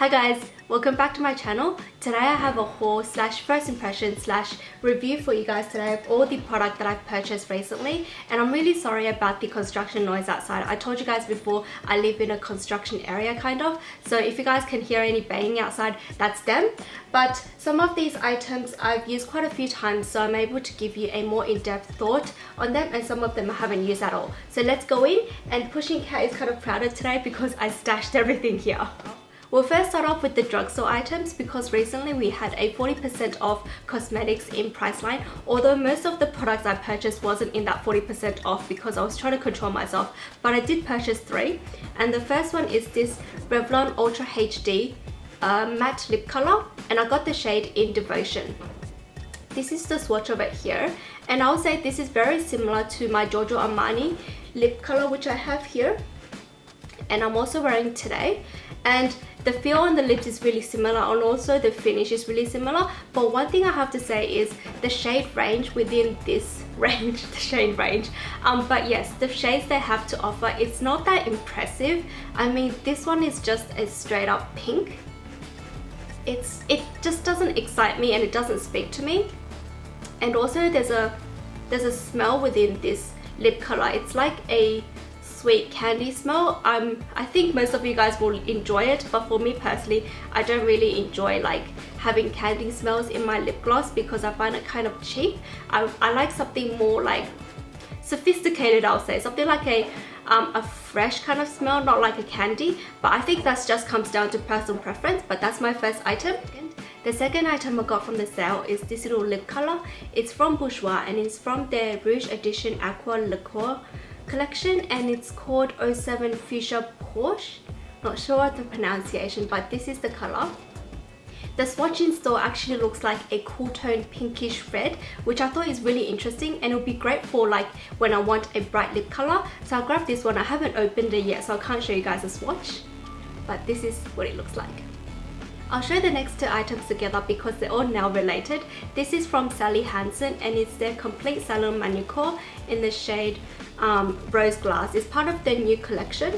Hi guys, welcome back to my channel. Today I have a haul slash first impression slash review for you guys today of all the product that I've purchased recently, and I'm really sorry about the construction noise outside. I told you guys before I live in a construction area kind of, so if you guys can hear any banging outside, that's them. But some of these items I've used quite a few times, so I'm able to give you a more in-depth thought on them, and some of them I haven't used at all. So let's go in, and Pushing Cat is kind of proud of today because I stashed everything here. We'll first start off with the drugstore items because recently we had a 40% off cosmetics in Priceline, although most of the products I purchased wasn't in that 40% off because I was trying to control myself, but I did purchase 3. And the first one is this Revlon Ultra HD matte lip color, and I got the shade in Devotion. This is the swatch of it here, and I would say this is very similar to my Giorgio Armani lip color, which I have here and I'm also wearing today. And the feel on the lips is really similar, and also the finish is really similar. But one thing I have to say is the shade range within this range, but yes, the shades they have to offer, it's not that impressive. I mean, this one is just a straight up pink. It just doesn't excite me and it doesn't speak to me. And also there's a smell within this lip color. It's like a sweet candy smell. I think most of you guys will enjoy it, but for me personally, I don't really enjoy like having candy smells in my lip gloss because I find it kind of cheap. I like something more like sophisticated, I'll say, something like a fresh kind of smell, not like a candy. But I think that just comes down to personal preference. But that's my first item. The second item I got from the sale is this little lip color. It's from Bourjois and it's from their Rouge Edition Aqua Laque collection, and it's called 07 Fuchsia Porsche. Not sure what the pronunciation, but this is the color. The swatch in store actually looks like a cool tone pinkish red, which I thought is really interesting, and it'll be great for like when I want a bright lip color. So I'll grab this one. I haven't opened it yet, so I can't show you guys a swatch, but this is what it looks like. I'll show the next 2 items together because they're all nail related. This is from Hansen and it's their complete salon manicure in the shade Rose Glass. It's part of their new collection.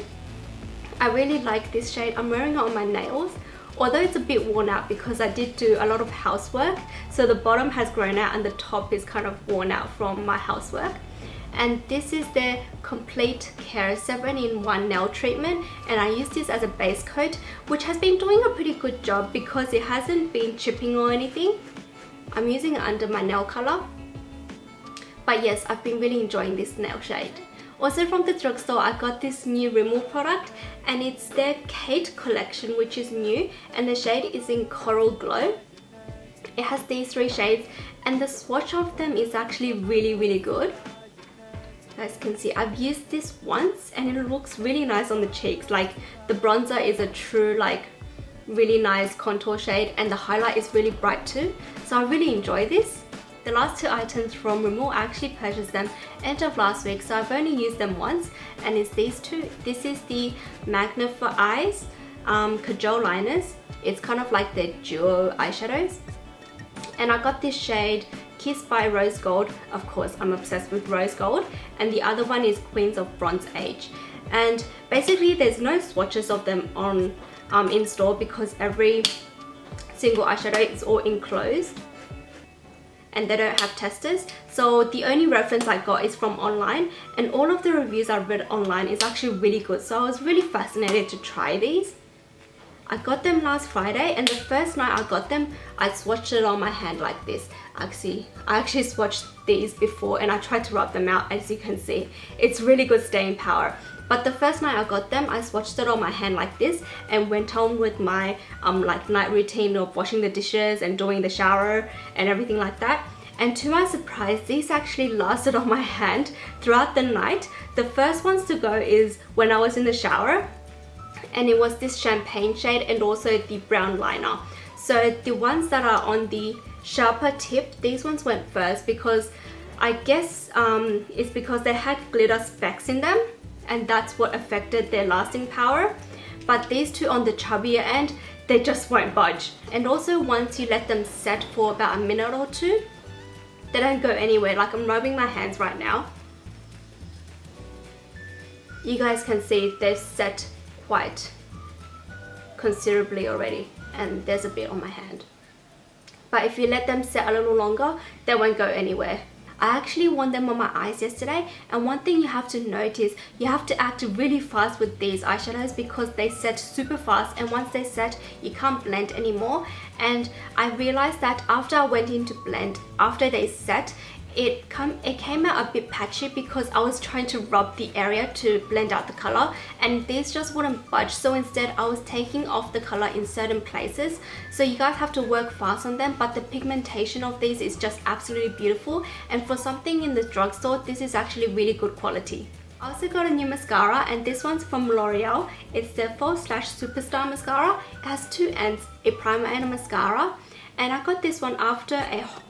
I really like this shade. I'm wearing it on my nails, although it's a bit worn out because I did do a lot of housework, so the bottom has grown out and the top is kind of worn out from my housework. And this is their complete care 7-in-1 nail treatment, and I use this as a base coat, which has been doing a pretty good job because it hasn't been chipping or anything. I'm using it under my nail color, but yes, I've been really enjoying this nail shade. Also from the drugstore, I got this new Rimmel product, and it's their Kate collection, which is new, and the shade is in Coral Glow. It has these 3 shades, and the swatch of them is actually really good. As you can see, I've used this once and it looks really nice on the cheeks. Like the bronzer is a true like really nice contour shade, and the highlight is really bright too, so I really enjoy this. The last 2 items from Rimmel, I actually purchased them end of last week, so I've only used them once, and it's these 2. This is the Magnif'Eyes Cajole liners. It's kind of like the duo eyeshadows, and I got this shade Kissed by Rose Gold. Of course, I'm obsessed with rose gold. And the other one is Queens of Bronze Age. And basically there's no swatches of them on in store because every single eyeshadow is all enclosed and they don't have testers. So the only reference I got is from online, and all of the reviews I read online is actually really good. So I was really fascinated to try these. I got them last Friday, and the first night I got them, I swatched it on my hand like this. I actually swatched these before and I tried to rub them out. As you can see, it's really good staying power. But the first night I got them, I swatched it on my hand like this and went on with my like night routine of washing the dishes and doing the shower and everything like that. And to my surprise, these actually lasted on my hand throughout the night. The first ones to go is when I was in the shower, and it was this champagne shade and also the brown liner. So the ones that are on the sharper tip, these ones went first because I guess it's because they had glitter specks in them, and that's what affected their lasting power. But these 2 on the chubbier end, they just won't budge. And also once you let them set for about a minute or 2, they don't go anywhere. Like I'm rubbing my hands right now, you guys can see they've set quite considerably already, and there's a bit on my hand. But if you let them set a little longer, they won't go anywhere. I actually wore them on my eyes yesterday, and one thing you have to note is you have to act really fast with these eyeshadows because they set super fast, and once they set you can't blend anymore. And I realized that after I went into blend, after they set, it came out a bit patchy because I was trying to rub the area to blend out the color, and these just wouldn't budge. So instead I was taking off the color in certain places. So you guys have to work fast on them, but the pigmentation of these is just absolutely beautiful, and for something in the drugstore, this is actually really good quality. I also got a new mascara, and this one's from L'Oreal. It's the False Lash Superstar mascara. It has two ends, a primer and a mascara. And I got this one after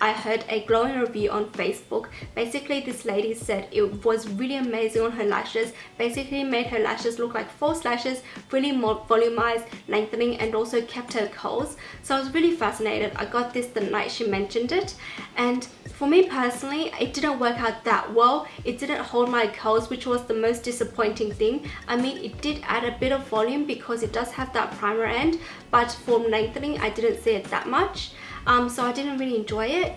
I heard a glowing review on Facebook. Basically, this lady said it was really amazing on her lashes. Basically made her lashes look like false lashes, really more volumized, lengthening, and also kept her curls. So I was really fascinated. I got this the night she mentioned it, and for me personally, it didn't work out that well. It didn't hold my curls, which was the most disappointing thing. I mean, it did add a bit of volume because it does have that primer end, but for lengthening I didn't see it that much. So I didn't really enjoy it.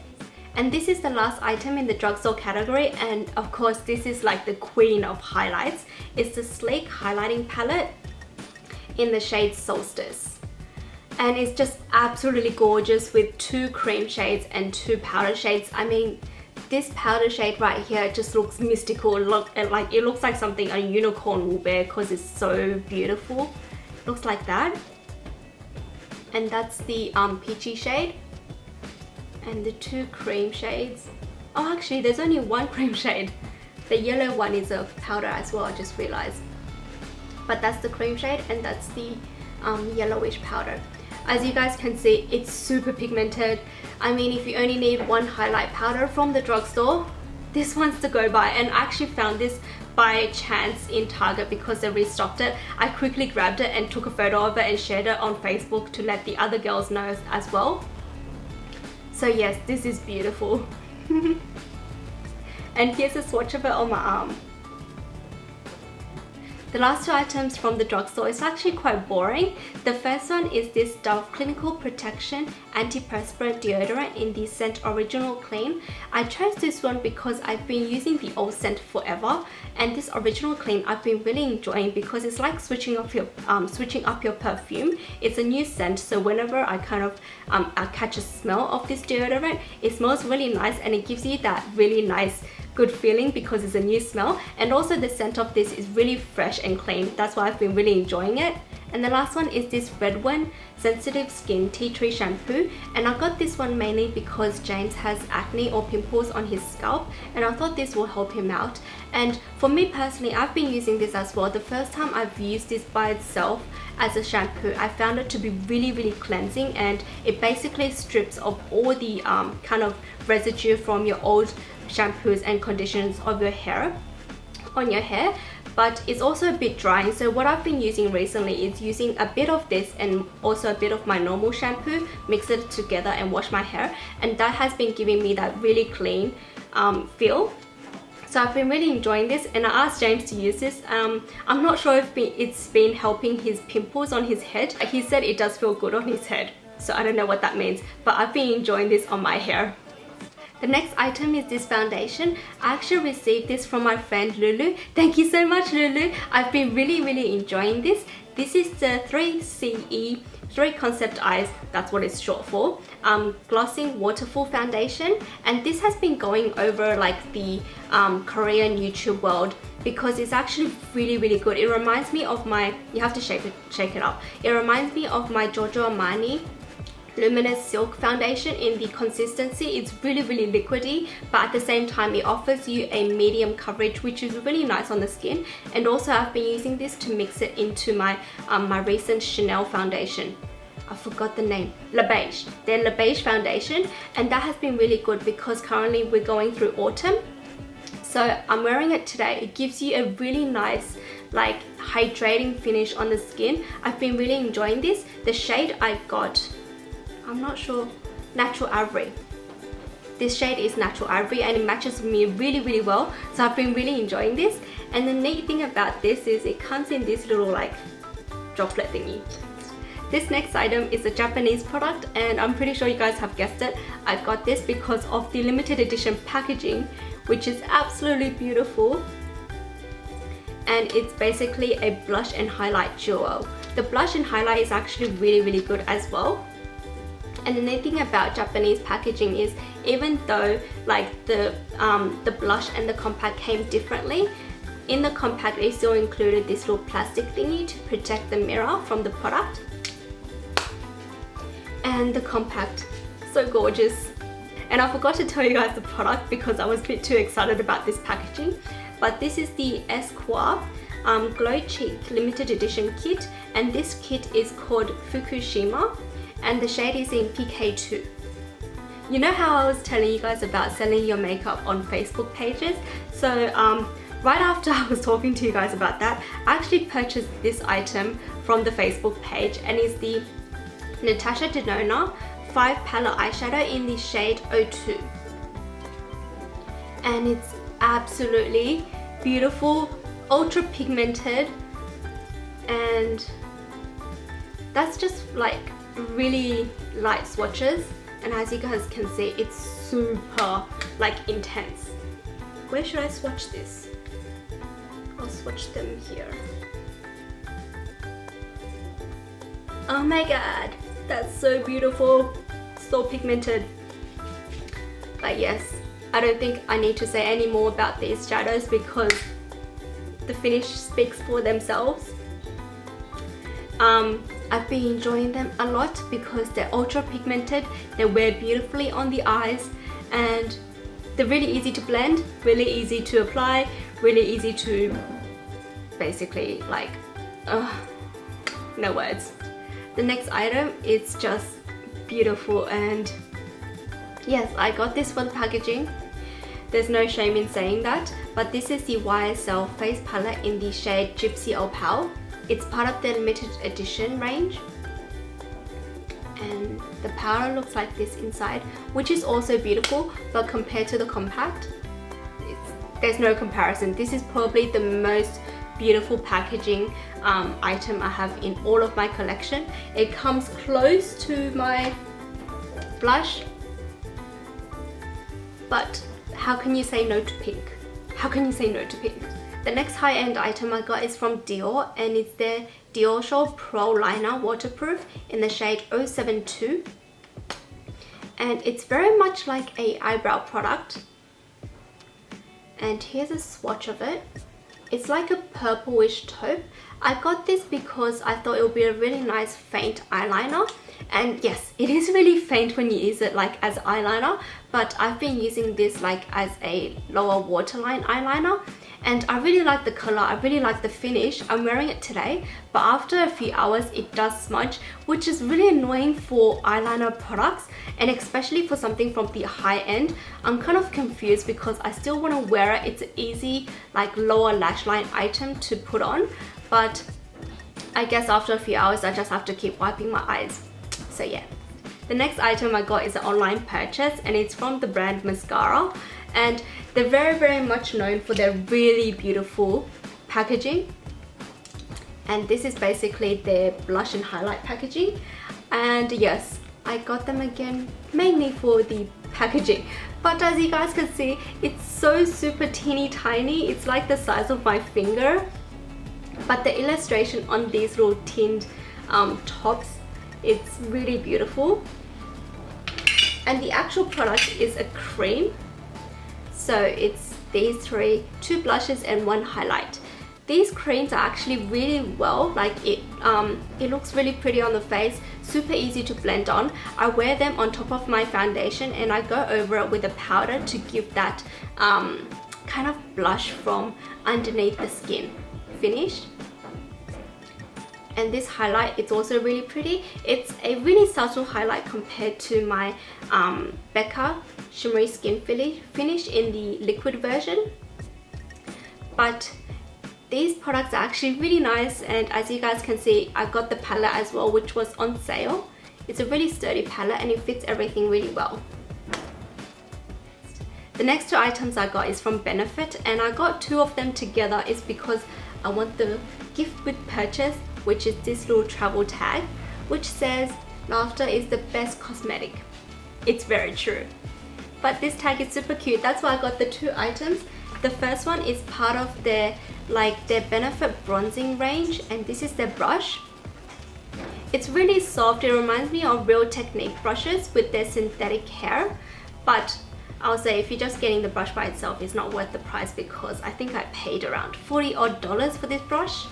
And this is the last item in the drugstore category, and of course this is like the queen of highlights. It's the Sleek highlighting palette in the shade Solstice, and it's just absolutely gorgeous with 2 cream shades and 2 powder shades. I mean, this powder shade right here just looks mystical. It looks like something a unicorn will wear because it's so beautiful. It looks like that. And that's the peachy shade. And the 2 cream shades. Oh, actually there's only 1 cream shade. The yellow one is a powder as well, I just realized. But that's the cream shade, and that's the yellowish powder. As you guys can see, it's super pigmented. I mean, if you only need 1 highlight powder from the drugstore, this one's to go by. And I actually found this by chance in Target because they restocked it. I quickly grabbed it and took a photo of it and shared it on Facebook to let the other girls know as well. So yes, this is beautiful. And here's a swatch of it on my arm. The last 2 items from the drugstore is actually quite boring. The first one is this Dove Clinical Protection Antiperspirant Deodorant in the scent Original Clean. I chose this one because I've been using the old scent forever, and this Original Clean I've been really enjoying because it's like switching up your perfume. It's a new scent, so whenever I I catch a smell of this deodorant, it smells really nice, and it gives you that really nice good feeling because it's a new smell. And also the scent of this is really fresh and clean. That's why I've been really enjoying it. And the last one is this Redwin Sensitive Skin Tea Tree Shampoo, and I got this one mainly because James has acne or pimples on his scalp, and I thought this will help him out. And for me personally, I've been using this as well. The first time I've used this by itself as a shampoo, I found it to be really cleansing, and it basically strips off all the kind of residue from your old shampoos and conditioners of your hair on your hair, but it's also a bit drying. So what I've been using recently is using a bit of this and also a bit of my normal shampoo, mix it together and wash my hair, and that has been giving me that really clean feel. So I've been really enjoying this, and I asked James to use this. I'm not sure if it's been helping his pimples on his head. He said it does feel good on his head, so I don't know what that means, but I've been enjoying this on my hair. The next item is this foundation. I actually received this from my friend Lulu. Thank you so much, Lulu. I've been really enjoying this. This is the 3CE 3 Concept Eyes, that's what it's short for, glossing waterful foundation, and this has been going over like the Korean YouTube world because it's actually really good. It reminds me of my, you have to shake it up. It reminds me of my Giorgio Armani Luminous Silk foundation in the consistency. It's really liquidy, but at the same time it offers you a medium coverage, which is really nice on the skin. And also I've been using this to mix it into my my recent Chanel foundation. I forgot the name, Le Beige. Their Le Beige foundation, and that has been really good because currently we're going through autumn. So I'm wearing it today. It gives you a really nice like hydrating finish on the skin. I've been really enjoying this. The shade I got, I'm not sure, Natural Ivory. This shade is Natural Ivory and it matches me really well, so I've been really enjoying this. And the neat thing about this is it comes in this little like droplet thingy. This next item is a Japanese product, and I'm pretty sure you guys have guessed it. I got this because of the limited edition packaging, which is absolutely beautiful. And it's basically a blush and highlight duo. The blush and highlight is actually really good as well. And the neat thing about Japanese packaging is, even though like the blush and the compact came differently, in the compact they still included this little plastic thingy to protect the mirror from the product. And the compact, so gorgeous. And I forgot to tell you guys the product because I was a bit too excited about this packaging. But this is the Aqua Glow Cheek limited edition kit, and this kit is called Fuchsia, and the shade is in PK2. You know how I was telling you guys about selling your makeup on Facebook pages? So right after I was talking to you guys about that, I actually purchased this item from the Facebook page, and it's the Natasha Denona 5 palette eyeshadow in the shade 02. And it's absolutely beautiful, ultra pigmented, and that's just like really light swatches. And as you guys can see, it's super like intense. Where should I swatch this? I'll swatch them here. Oh my god, that's so beautiful, so pigmented. But yes, I don't think I need to say any more about these shadows because the finish speaks for themselves. I've been enjoying them a lot because they're ultra pigmented, they wear beautifully on the eyes, and they're really easy to blend, really easy to apply, really easy to basically like, no words. The next item is just beautiful, and yes, I got this for the packaging. There's no shame in saying that, but this is the YSL face palette in the shade Gypsy Opale. It's part of the limited edition range, and the powder looks like this inside, which is also beautiful, but compared to the compact, there's no comparison. This is probably the most beautiful packaging item I have in all of my collection. It comes close to my blush, but how can you say no to pink? How can you say no to pink? The next high-end item I got is from Dior, and it's their Diorshow Pro Liner Waterproof in the shade 072. And it's very much like a eyebrow product. And here's a swatch of it. It's like a purplish taupe. I got this because I thought it would be a really nice faint eyeliner. And yes, it is really faint when you use it like as eyeliner, but I've been using this like as a lower waterline eyeliner, and I really like the color, I really like the finish. I'm wearing it today, but after a few hours it does smudge, which is really annoying for eyeliner products, and especially for something from the high end. I'm kind of confused because I still want to wear it. It's an easy like lower lash line item to put on, but I guess after a few hours I just have to keep wiping my eyes. So yeah, the next item I got is an online purchase, and it's from the brand Maskcara, and they're very much known for their really beautiful packaging. And this is basically their blush and highlight packaging, and yes, I got them again mainly for the packaging, but as you guys can see, it's so super teeny tiny. It's like the size of my finger, but the illustration on these little tinned tops, it's really beautiful. And the actual product is a cream, so it's these three, 2 blushes and 1 highlight. These creams are actually really well, like it looks really pretty on the face, super easy to blend on. I wear them on top of my foundation, and I go over it with a powder to give that kind of blush from underneath the skin finish. And this highlight, it's also really pretty. It's a really subtle highlight compared to my Becca Shimmery Skin Finish in the liquid version. But these products are actually really nice, and as you guys can see, I got the palette as well, which was on sale. It's a really sturdy palette and it fits everything really well. The next 2 items I got is from Benefit, and I got 2 of them together is because I want the gift with purchase, which is this little travel tag, which says laughter is the best cosmetic. It's very true. But this tag is super cute. That's why I got the 2 items. The first one is part of their Benefit bronzing range, and this is their brush. It's really soft. It reminds me of Real Technique brushes with their synthetic hair, but I'll say if you're just getting the brush by itself, it's not worth the price, because I think I paid around $40 odd for this brush.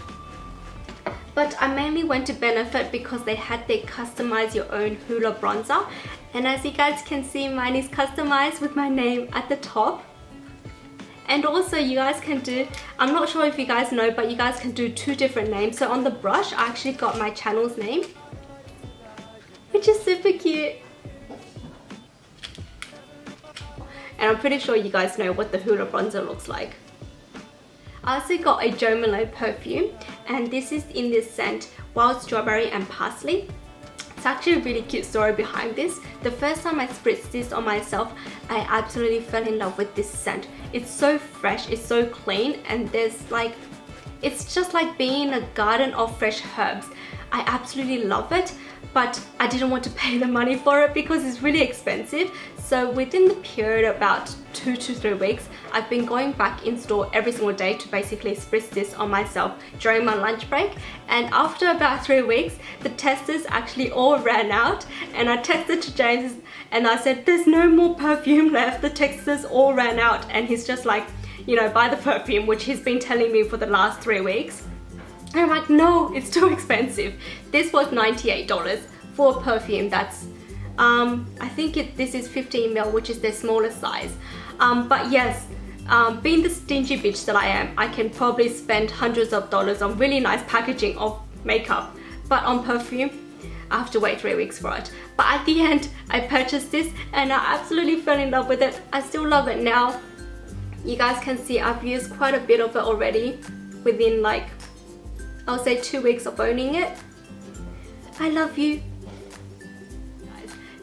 But I mainly went to Benefit because they had their customize your own hula bronzer, and as you guys can see, mine is customized with my name at the top. And also you guys can do, I'm not sure if you guys know, but you guys can do 2 different names. So on the brush I actually got my channel's name, which is super cute. And I'm pretty sure you guys know what the hula bronzer looks like. I also got a Jo Malone perfume, and this is in this scent Wild Strawberry and Parsley. It's actually a really cute story behind this. The first time I spritzed this on myself, I absolutely fell in love with this scent. It's so fresh, it's so clean, and it's just like being in a garden of fresh herbs. I absolutely love it, but I didn't want to pay the money for it because it's really expensive. So within the period of about 2 to 3 weeks, I've been going back in store every single day to basically spritz this on myself during my lunch break. And after about 3 weeks, the testers actually all ran out, and I texted to James and I said, there's no more perfume left, the testers all ran out. And he's just like, you know, buy the perfume, which he's been telling me for the last 3 weeks. And I'm like, no, it's too expensive. This was $98 for a perfume that's, I think this is 15 ml, which is their smallest size. But yes, being the stingy bitch that I am, I can probably spend hundreds of dollars on really nice packaging of makeup. But on perfume, I have to wait 3 weeks for it. But at the end, I purchased this and I absolutely fell in love with it. I still love it now. You guys can see I've used quite a bit of it already within like, I'll say 2 weeks of owning it. I love you.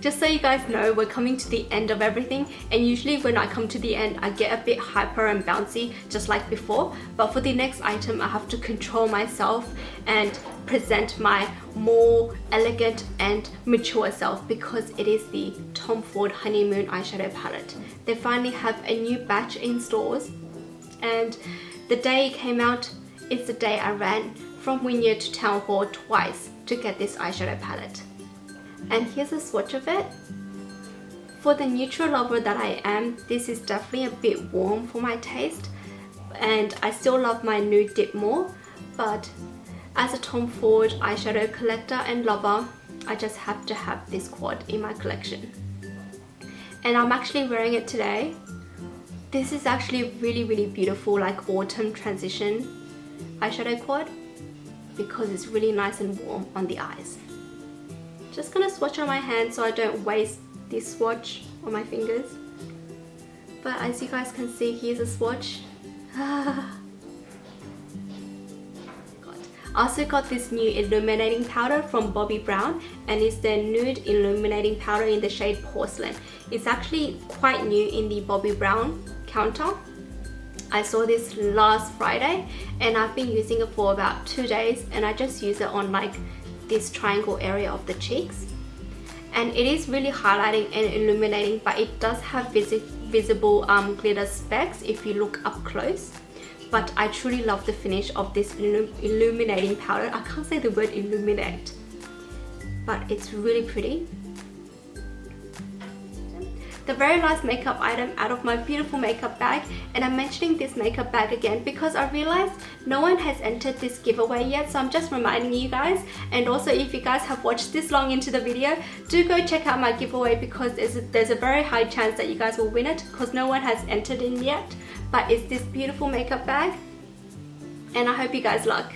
Just so you guys know, we're coming to the end of everything, and usually when I come to the end I get a bit hyper and bouncy just like before, but for the next item I have to control myself and present my more elegant and mature self, because it is the Tom Ford Honeymoon eyeshadow palette. They finally have a new batch in stores, and the day it came out is the day I ran from Wynyard to Town Hall twice to get this eyeshadow palette. And here's a swatch of it. For the neutral lover that I am, this is definitely a bit warm for my taste, and I still love my nude dip more, but as a Tom Ford eyeshadow collector and lover, I just have to have this quad in my collection. And I'm actually wearing it today. This is actually really beautiful, like autumn transition eyeshadow quad, because it's really nice and warm on the eyes. Just gonna swatch on my hand so I don't waste this swatch on my fingers. But as you guys can see, here's a swatch. I also got this new illuminating powder from Bobbi Brown, and it's their nude illuminating powder in the shade Porcelain. It's actually quite new in the Bobbi Brown counter. I saw this last Friday and I've been using it for about 2 days, and I just use it on like this triangle area of the cheeks, and it is really highlighting and illuminating, but it does have visible glitter specks if you look up close. But I truly love the finish of this illuminating powder. I can't say the word illuminate, but it's really pretty. The very last makeup item out of my beautiful makeup bag, and I'm mentioning this makeup bag again because I realized no one has entered this giveaway yet, so I'm just reminding you guys. And also, if you guys have watched this long into the video, do go check out my giveaway, because there's a very high chance that you guys will win it, because no one has entered in yet. But it's this beautiful makeup bag, and I hope you guys luck.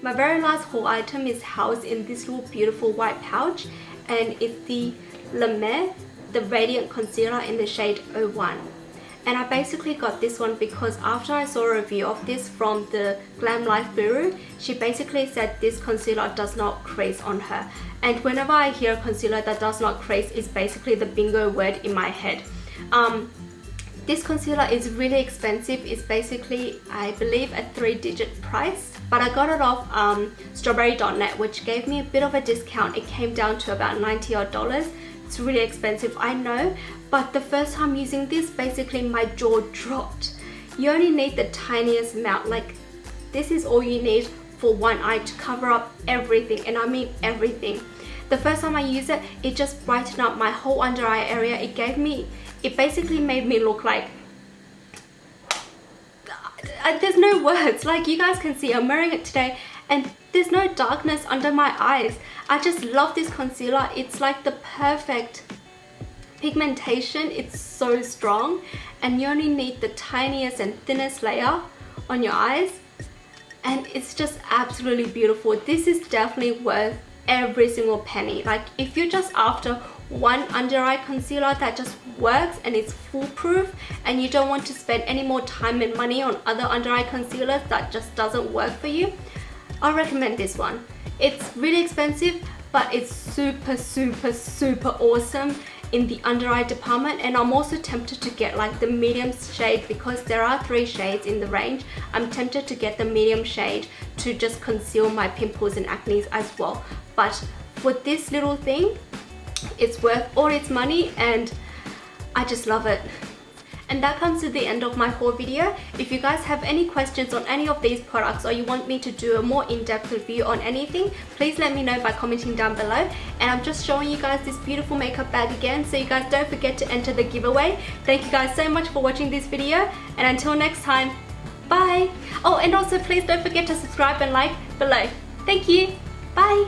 My very last haul item is housed in this little beautiful white pouch, and it's the Laque, the Radiant Concealer in the shade 01. And I basically got this one because after I saw a review of this from the Glam Life Guru, she basically said this concealer does not crease on her. And whenever I hear concealer that does not crease, is basically the bingo word in my head. This concealer is really expensive. It's basically, I believe, a 3-digit price. but I got it off strawberry.net, which gave me a bit of a discount. It came down to about $90 odd. It's really expensive, I know, but the first time using this, basically my jaw dropped. You only need the tiniest amount, like this is all you need for one eye to cover up everything, and I mean everything. The first time I used it, it just brightened up my whole under eye area. It basically made me look like, there's no words, like you guys can see I'm wearing it today and there's no darkness under my eyes. I just love this concealer. It's like the perfect pigmentation. It's so strong, and you only need the tiniest and thinnest layer on your eyes, and it's just absolutely beautiful. This is definitely worth every single penny. Like if you're just after one under eye concealer that just works and it's foolproof, and you don't want to spend any more time and money on other under eye concealers that just doesn't work for you, I recommend this one. It's really expensive, but it's super awesome in the under eye department. And I'm also tempted to get like the medium shade, because there are 3 shades in the range. I'm tempted to get the medium shade to just conceal my pimples and acne as well. But for this little thing, it's worth all its money, and I just love it. And that comes to the end of my haul video. If you guys have any questions on any of these products, or you want me to do a more in-depth review on anything, please let me know by commenting down below. And I'm just showing you guys this beautiful makeup bag again, so you guys don't forget to enter the giveaway. Thank you guys so much for watching this video, and until next time, bye. Oh, and also please don't forget to subscribe and like below. Thank you. Bye.